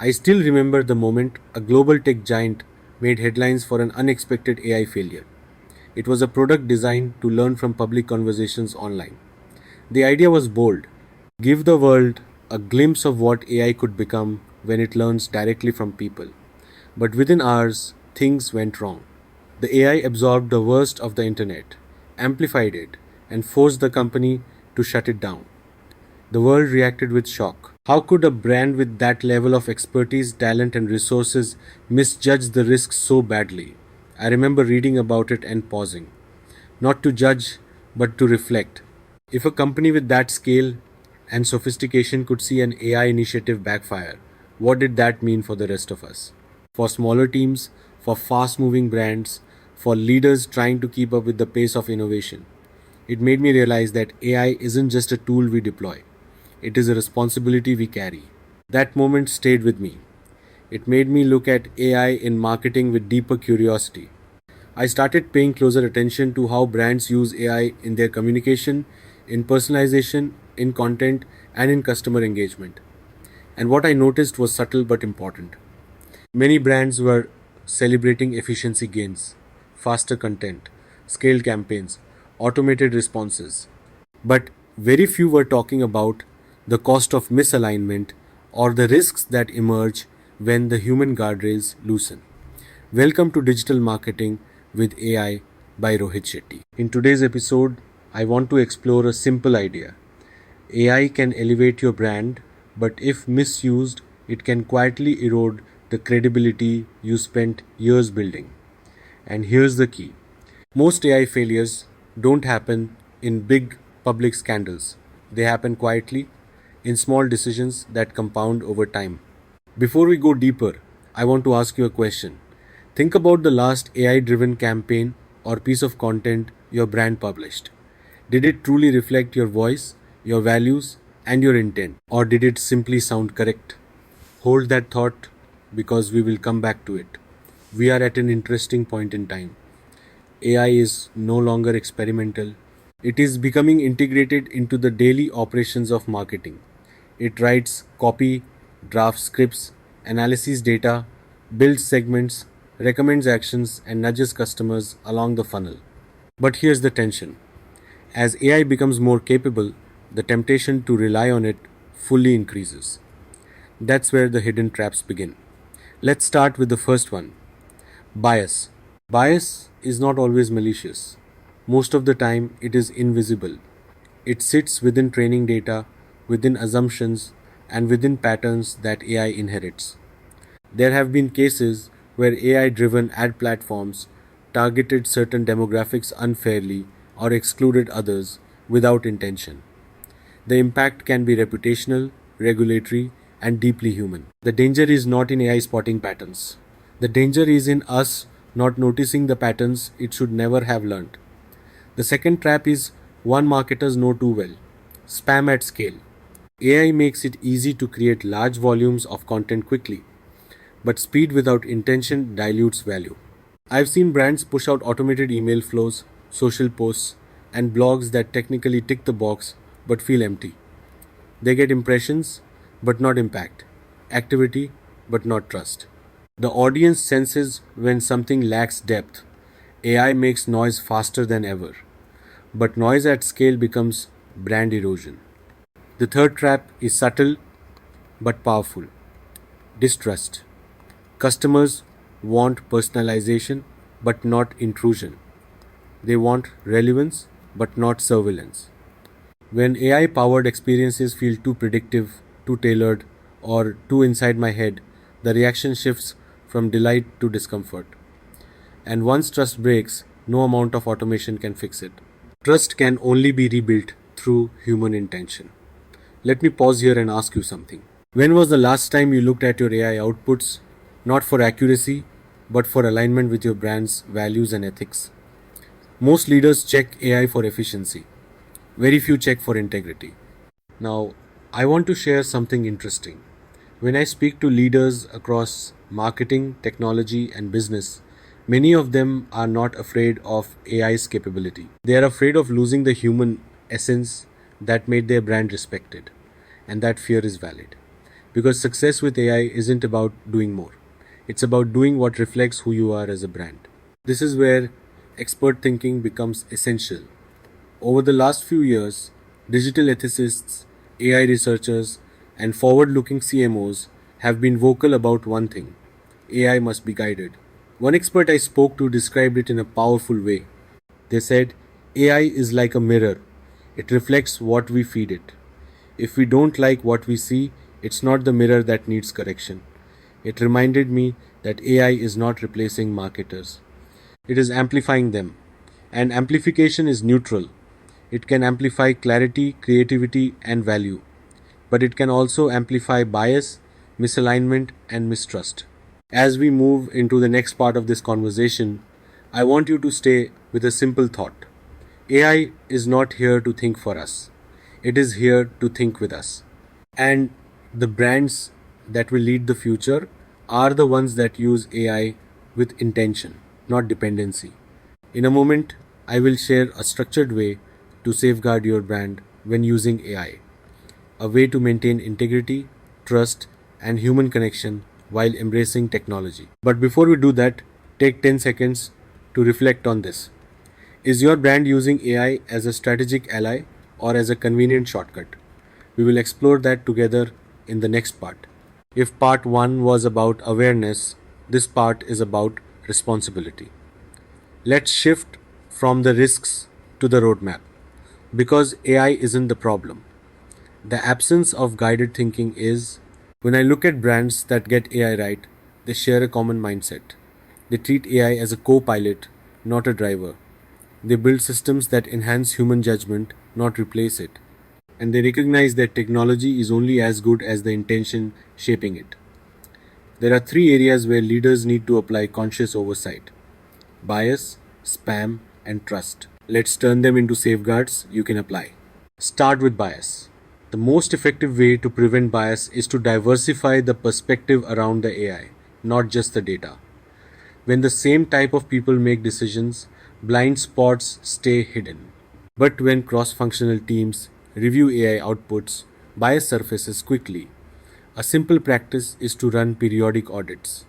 I still remember the moment a global tech giant made headlines for an unexpected AI failure. It was a product designed to learn from public conversations online. The idea was bold: give the world a glimpse of what AI could become when it learns directly from people. But within hours, things went wrong. The AI absorbed the worst of the internet, amplified it, and forced the company to shut it down. The world reacted with shock. How could a brand with that level of expertise, talent, and resources misjudge the risks so badly? I remember reading about it and pausing, not to judge, but to reflect. If a company with that scale and sophistication could see an AI initiative backfire, what did that mean for the rest of us? For smaller teams, for fast moving brands, for leaders trying to keep up with the pace of innovation. It made me realize that AI isn't just a tool we deploy, it is a responsibility we carry. That moment stayed with me. It made me look at AI in marketing with deeper curiosity. I started paying closer attention to how brands use AI in their communication, in personalization, in content, and in customer engagement. And what I noticed was subtle but important. Many brands were celebrating efficiency gains, faster content, scaled campaigns, automated responses. But very few were talking about the cost of misalignment or the risks that emerge when the human guardrails loosen. Welcome to Digital Marketing with AI by Rohit Shetty. In today's episode, I want to explore a simple idea. AI can elevate your brand, but if misused, it can quietly erode the credibility you spent years building. And here's the key: most AI failures don't happen in big public scandals, they happen quietly in small decisions that compound over time. Before we go deeper, I want to ask you a question. Think about the last AI driven campaign or piece of content your brand published. Did it truly reflect your voice, your values, and your intent? Or did it simply sound correct? Hold that thought because we will come back to it. We are at an interesting point in time. AI is no longer experimental. It is becoming integrated into the daily operations of marketing. It writes copy, drafts scripts, analyzes data, builds segments, recommends actions, and nudges customers along the funnel. But here's the tension. As AI becomes more capable, the temptation to rely on it fully increases. That's where the hidden traps begin. Let's start with the first one: bias. Bias is not always malicious. Most of the time, it is invisible. It sits within training data, within assumptions, and within patterns that AI inherits. There have been cases where AI driven ad platforms targeted certain demographics unfairly or excluded others without intention. The impact can be reputational, regulatory, and deeply human. The danger is not in AI spotting patterns. The danger is in us not noticing the patterns it should never have learned. The second trap is one marketers know too well: spam at scale. AI makes it easy to create large volumes of content quickly, but speed without intention dilutes value. I've seen brands push out automated email flows, social posts, and blogs that technically tick the box but feel empty. They get impressions but not impact, activity but not trust. The audience senses when something lacks depth. AI makes noise faster than ever, but noise at scale becomes brand erosion. The third trap is subtle but powerful: distrust. Customers want personalization but not intrusion. They want relevance but not surveillance. When AI powered experiences feel too predictive, too tailored, or too inside my head, the reaction shifts from delight to discomfort. And once trust breaks, no amount of automation can fix it. Trust can only be rebuilt through human intention. Let me pause here and ask you something. When was the last time you looked at your AI outputs, not for accuracy, but for alignment with your brand's values and ethics? Most leaders check AI for efficiency, very few check for integrity. Now, I want to share something interesting. When I speak to leaders across marketing, technology, and business, many of them are not afraid of AI's capability. They are afraid of losing the human essence that made their brand respected, and that fear is valid. Because success with AI isn't about doing more, it's about doing what reflects who you are as a brand. This is where expert thinking becomes essential. Over the last few years, digital ethicists, AI researchers, and forward looking CMOs have been vocal about one thing: AI must be guided. One expert I spoke to described it in a powerful way. They said, AI is like a mirror, it reflects what we feed it. If we don't like what we see, it's not the mirror that needs correction. It reminded me that AI is not replacing marketers, it is amplifying them. And amplification is neutral. It can amplify clarity, creativity, and value, but it can also amplify bias, misalignment, and mistrust. As we move into the next part of this conversation, I want you to stay with a simple thought. AI is not here to think for us, it is here to think with us. And the brands that will lead the future are the ones that use AI with intention, not dependency. In a moment, I will share a structured way to safeguard your brand when using AI, a way to maintain integrity, trust, and human connection while embracing technology. But before we do that, take 10 seconds to reflect on this. Is your brand using AI as a strategic ally or as a convenient shortcut? We will explore that together in the next part. If part 1 was about awareness, this part is about responsibility. Let's shift from the risks to the roadmap. Because AI isn't the problem. The absence of guided thinking is. When I look at brands that get AI right, they share a common mindset. They treat AI as a co pilot, not a driver. They build systems that enhance human judgment, not replace it. And they recognize that technology is only as good as the intention shaping it. There are three areas where leaders need to apply conscious oversight: bias, spam, and trust. Let's turn them into safeguards you can apply. Start with bias. The most effective way to prevent bias is to diversify the perspective around the AI, not just the data. When the same type of people make decisions, blind spots stay hidden. But when cross functional teams review AI outputs, bias surfaces quickly. A simple practice is to run periodic audits.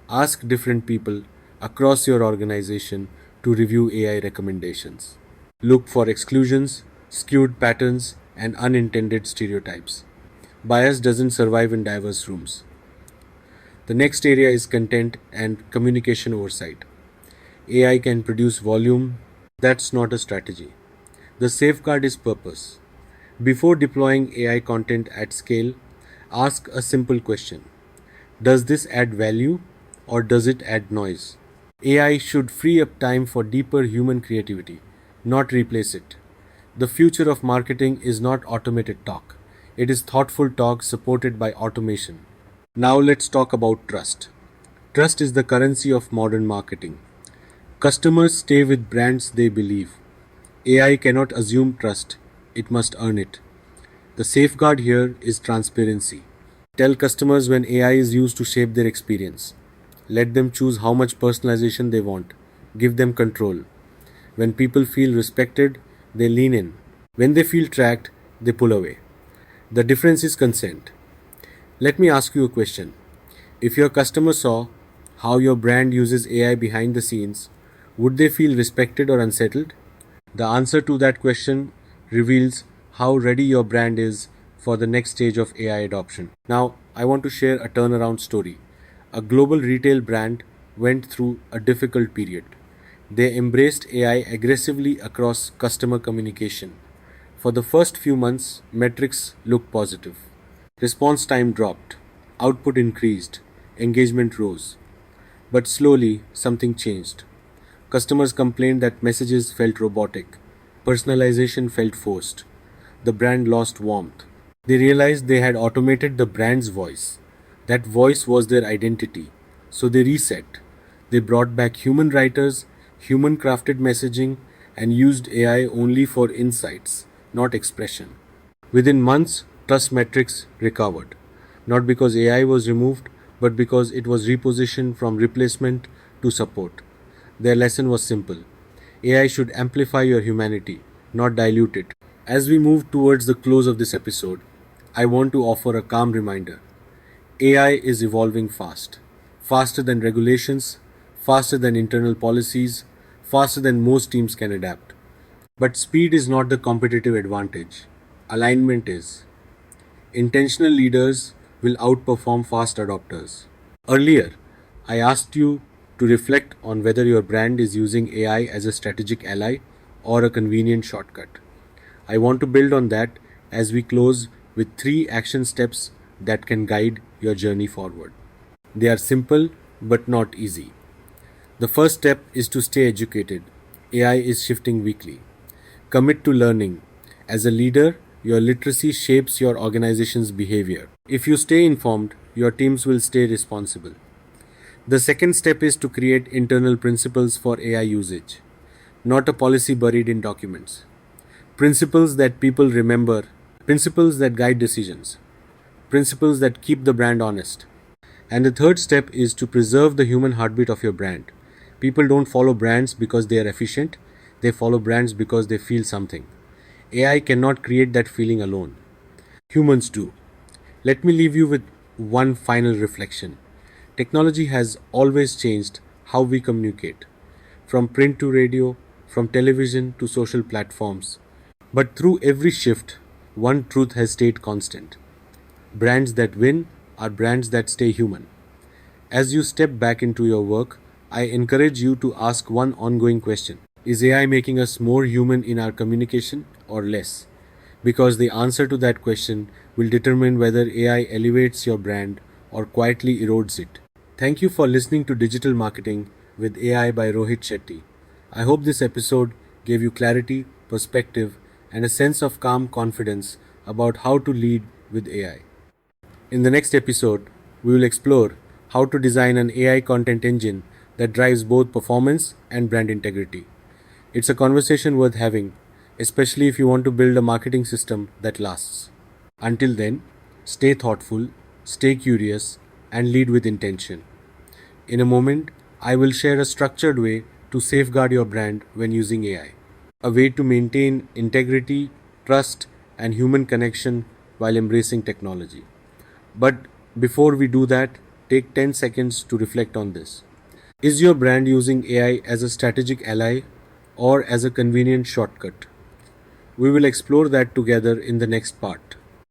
Ask different people across your organization to review AI recommendations. Look for exclusions, skewed patterns, and unintended stereotypes. Bias doesn't survive in diverse rooms. The next area is content and communication oversight. AI can produce volume, that's not a strategy. The safeguard is purpose. Before deploying AI content at scale, ask a simple question: does this add value or does it add noise? AI should free up time for deeper human creativity, not replace it. The future of marketing is not automated talk. It is thoughtful talk supported by automation. Now let's talk about trust. Trust is the currency of modern marketing. Customers stay with brands they believe. AI cannot assume trust, it must earn it. The safeguard here is transparency. Tell customers when AI is used to shape their experience. Let them choose how much personalization they want. Give them control. When people feel respected, they lean in. When they feel tracked, they pull away. The difference is consent. Let me ask you a question. If your customer saw how your brand uses AI behind the scenes, would they feel respected or unsettled? The answer to that question reveals how ready your brand is for the next stage of AI adoption. Now, I want to share a turnaround story. A global retail brand went through a difficult period. They embraced AI aggressively across customer communication. For the first few months, metrics looked positive. Response time dropped, output increased, engagement rose. But slowly, something changed. Customers complained that messages felt robotic, personalization felt forced. The brand lost warmth. They realized they had automated the brand's voice. That voice was their identity. So they reset. They brought back human writers, human crafted messaging, and used AI only for insights, not expression. Within months, trust metrics recovered. Not because AI was removed, but because it was repositioned from replacement to support. Their lesson was simple: AI should amplify your humanity, not dilute it. As we move towards the close of this episode, I want to offer a calm reminder. AI is evolving fast, faster than regulations, faster than internal policies, faster than most teams can adapt. But speed is not the competitive advantage. Alignment is. Intentional leaders will outperform fast adopters. Earlier, I asked you to reflect on whether your brand is using AI as a strategic ally or a convenient shortcut. I want to build on that as we close with three action steps that can guide your journey forward. They are simple but not easy. The first step is to stay educated. AI is shifting weekly. Commit to learning. As a leader, your literacy shapes your organization's behavior. If you stay informed, your teams will stay responsible. The second step is to create internal principles for AI usage, not a policy buried in documents. Principles that people remember, principles that guide decisions, principles that keep the brand honest. And the third step is to preserve the human heartbeat of your brand. People don't follow brands because they are efficient, they follow brands because they feel something. AI cannot create that feeling alone. Humans do. Let me leave you with one final reflection. Technology has always changed how we communicate, from print to radio, from television to social platforms. But through every shift, one truth has stayed constant. Brands that win are brands that stay human. As you step back into your work, I encourage you to ask one ongoing question. Is AI making us more human in our communication or less? Because the answer to that question will determine whether AI elevates your brand or quietly erodes it. Thank you for listening to Digital Marketing with AI by Rohit Shetty. I hope this episode gave you clarity, perspective, and a sense of calm confidence about how to lead with AI. In the next episode, we will explore how to design an AI content engine that drives both performance and brand integrity. It's a conversation worth having, especially if you want to build a marketing system that lasts. Until then, stay thoughtful, stay curious, and lead with intention. In a moment, I will share a structured way to safeguard your brand when using AI, a way to maintain integrity, trust, and human connection while embracing technology. But before we do that, take 10 seconds to reflect on this. Is your brand using AI as a strategic ally or as a convenient shortcut? We will explore that together in the next part.